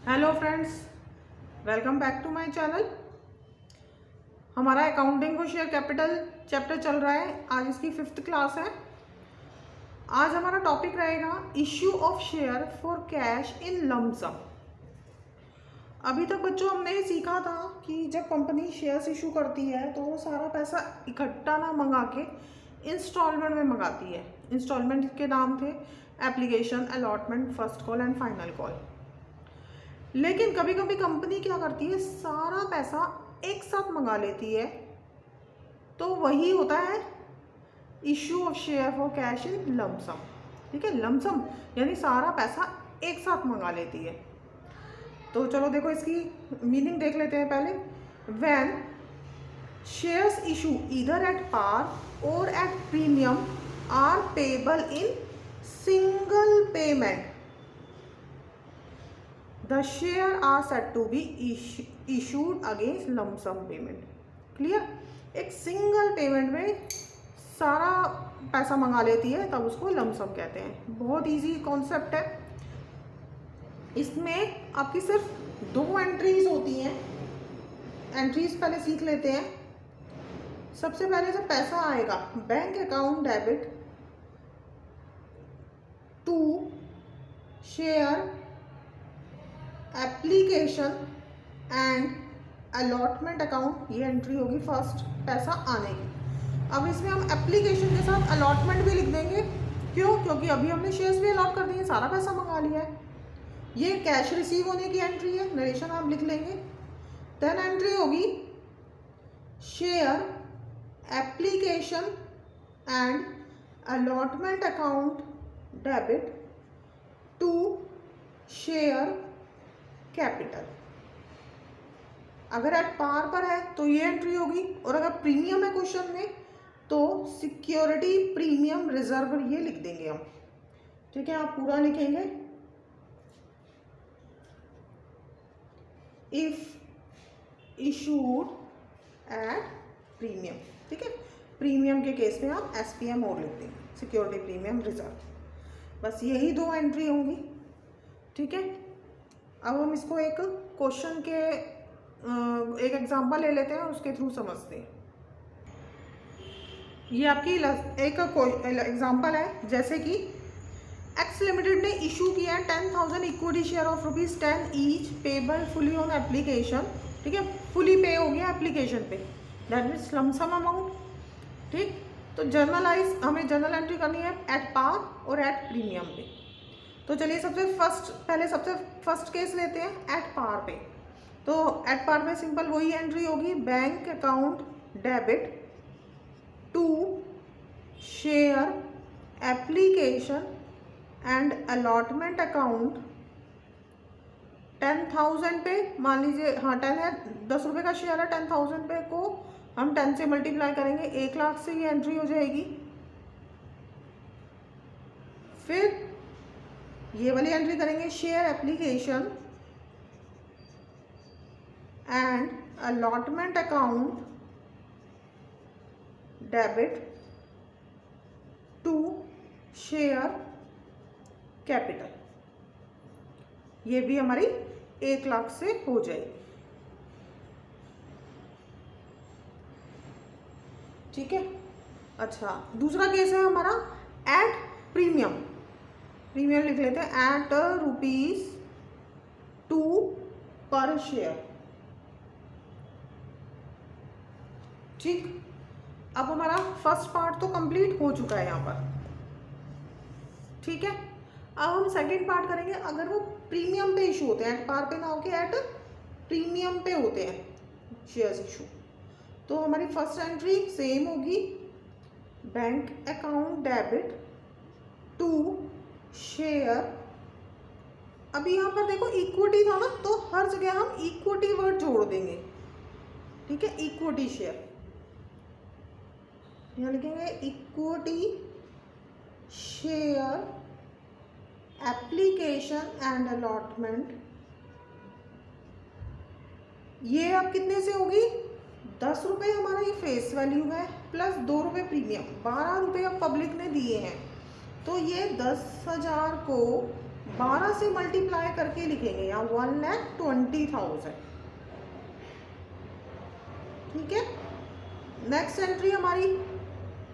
Hello friends, welcome back to my channel. हमारा accounting को share capital chapter चल रहा है। आज इसकी 5th क्लास है। आज हमारा टॉपिक रहेगा issue of share for cash in lump sum. अभी तक बच्चों हमने सीखा था कि जब कंपनी शेयर्स इशू करती है तो वो सारा पैसा इकट्ठा ना मंगा के इंस्टॉलमेंट में मंगाती है। इंस्टॉलमेंट के नाम थे application, allotment, first call and final call. लेकिन कभी कभी कंपनी क्या करती है, सारा पैसा एक साथ मंगा लेती है, तो वही होता है issue of share for cash in lump sum. ठीक है, लम्प सम यानी सारा पैसा एक साथ मंगा लेती है। तो चलो देखो इसकी मीनिंग देख लेते हैं पहले। When shares issue either at par और at premium are payable in single payment, the share are said to be issued against lump sum payment। Clear? एक सिंगल पेमेंट में सारा पैसा मंगा लेती है, तब उसको लम्प सम कहते हैं। बहुत इजी कॉन्सेप्ट है। इसमें आपकी सिर्फ 2 एंट्रीज होती हैं। एंट्रीज पहले सीख लेते हैं। सबसे पहले जब पैसा आएगा, bank account debit to share application and allotment account, ये एंट्री होगी फर्स्ट पैसा आने की। अब इसमें हम एप्लीकेशन के साथ अलॉटमेंट भी लिख देंगे। क्यों? क्योंकि अभी हमने शेयर्स भी अलॉट कर दिए, सारा पैसा मंगा लिया है। ये कैश रिसीव होने की एंट्री है, नरेशन आप लिख लेंगे। देन एंट्री होगी share application and allotment account debit to share capital. अगर एट पार पर है तो ये एंट्री होगी, और अगर प्रीमियम है क्वेश्चन में तो सिक्योरिटी प्रीमियम रिजर्व ये लिख देंगे हम। ठीक है, आप पूरा लिखेंगे। If issued at premium. ठीक है, प्रीमियम के केस में आप SPM और लिख देंगे, सिक्योरिटी प्रीमियम रिजर्व। बस यही 2 एंट्री होंगी। ठीक है, अब हम इसको एक क्वेश्चन के एक एग्जांपल ले लेते हैं, उसके थ्रू समझते हैं। ये आपकी एक एग्जांपल है। जैसे कि एक्स लिमिटेड ने इशू किया है 10,000 equity share of ₹10 each payable fully on application. ठीक है, फुली पे हो गया एप्लीकेशन पे, that means lump sum amount. ठीक, तो जर्नलाइज हमें जर्नल एंट्री करनी है एट पार और एट प्रीमियम पे। तो चलिए सबसे फर्स्ट केस लेते हैं एट पार पे। तो एट पार में सिंपल वही एंट्री होगी, bank account debit to share application and allotment account 10,000 पे। मान लीजिए, हाँ 10 है, 10 रुपये का शेयर है, 10,000 पे को हम 10 से मल्टीप्लाई करेंगे, 1 लाख से ये एंट्री हो जाएगी। फिर ये वाली एंट्री करेंगे share application and allotment account debit to share capital, ये भी हमारी 1 लाख से हो जाएगी। ठीक है, अच्छा दूसरा केस है हमारा एट प्रीमियम। प्रीमियम लिख लेते हैं एट ₹2 पर शेयर। ठीक, अब हमारा फर्स्ट पार्ट तो कंप्लीट हो चुका है यहाँ पर। ठीक है, अब हम सेकंड पार्ट करेंगे। अगर वो प्रीमियम पे इशू होते हैं, एट पार पे ना होके एट प्रीमियम पे होते हैं शेयर्स इशू, तो हमारी फर्स्ट एंट्री सेम होगी, bank account debit to share. अभी यहाँ पर देखो इक्विटी था ना, तो हर जगह हम इक्विटी वर्ड जोड़ देंगे। ठीक है, इक्विटी शेयर यहाँ लिखेंगे, equity share application and allotment. ये अब कितने से होगी? 10 रुपये हमारा ये फेस वैल्यू है, प्लस 2 रुपये प्रीमियम, 12 रुपये अब पब्लिक ने दिए हैं। तो ये 10,000 को 12 से मल्टीप्लाई करके लिखेंगे यहाँ 1,20,000। ठीक है, नेक्स्ट एंट्री हमारी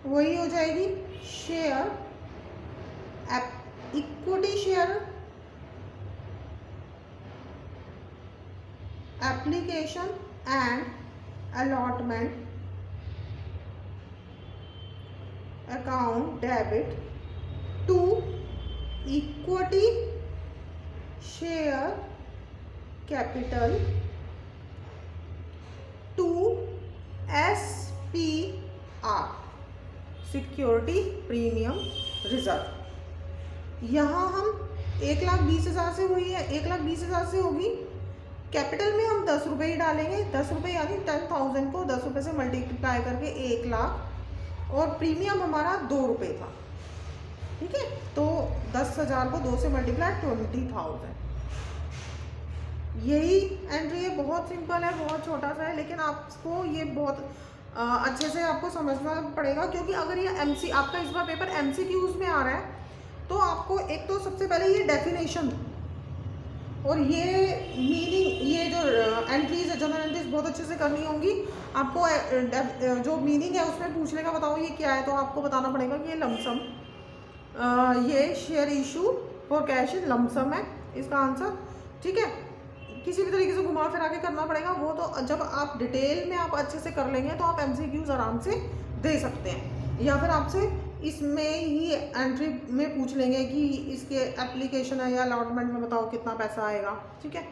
वही हो जाएगी, share equity share application and allotment account debit to equity share capital to SPR security premium reserve. यहाँ हम 1,20,000 से हुई है, 1,20,000 से होगी। कैपिटल में हम 10 रुपये ही डालेंगे, 10 रुपये यानी 10,000 को 10 रुपये से मल्टीप्लाई करके 1,00,000, और प्रीमियम हमारा 2 रुपये था। ठीक है, तो 10,000 को 2 से मल्टीप्लाई 20,000। यही एंट्री है, बहुत सिंपल है, बहुत छोटा सा है, लेकिन आपको ये बहुत अच्छे से आपको समझना पड़ेगा, क्योंकि अगर ये आपका इस बार पेपर MCQs में आ रहा है, तो आपको एक तो सबसे पहले ये डेफिनेशन और ये मीनिंग, ये जो एंट्रीज है, जनरल एंट्रीज बहुत अच्छे से करनी होंगी। आपको जो मीनिंग है उसमें पूछ लेगा बताओ ये क्या है, तो आपको बताना पड़ेगा कि ये लमसम, ये share issue for cash in lump sum है इसका आंसर। ठीक है, किसी भी तरीके से घुमा फिरा के करना पड़ेगा, वो तो जब आप डिटेल में आप अच्छे से कर लेंगे तो आप MCQs आराम से दे सकते हैं, या फिर आपसे इसमें ही एंट्री में पूछ लेंगे कि इसके एप्लीकेशन है या अलॉटमेंट में बताओ कितना पैसा आएगा। ठीक है,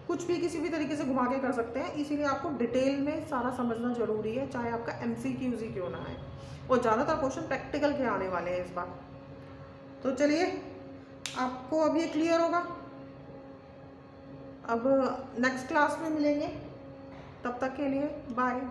कुछ भी किसी भी तरीके से घुमा के कर सकते हैं, इसीलिए आपको डिटेल में सारा समझना जरूरी है, चाहे आपका MCQs ही क्यों ना आए। और ज़्यादातर क्वेश्चन प्रैक्टिकल के आने वाले हैं इस बार। तो चलिए, आपको अब ये क्लियर होगा। अब नेक्स्ट क्लास में मिलेंगे, तब तक के लिए बाय।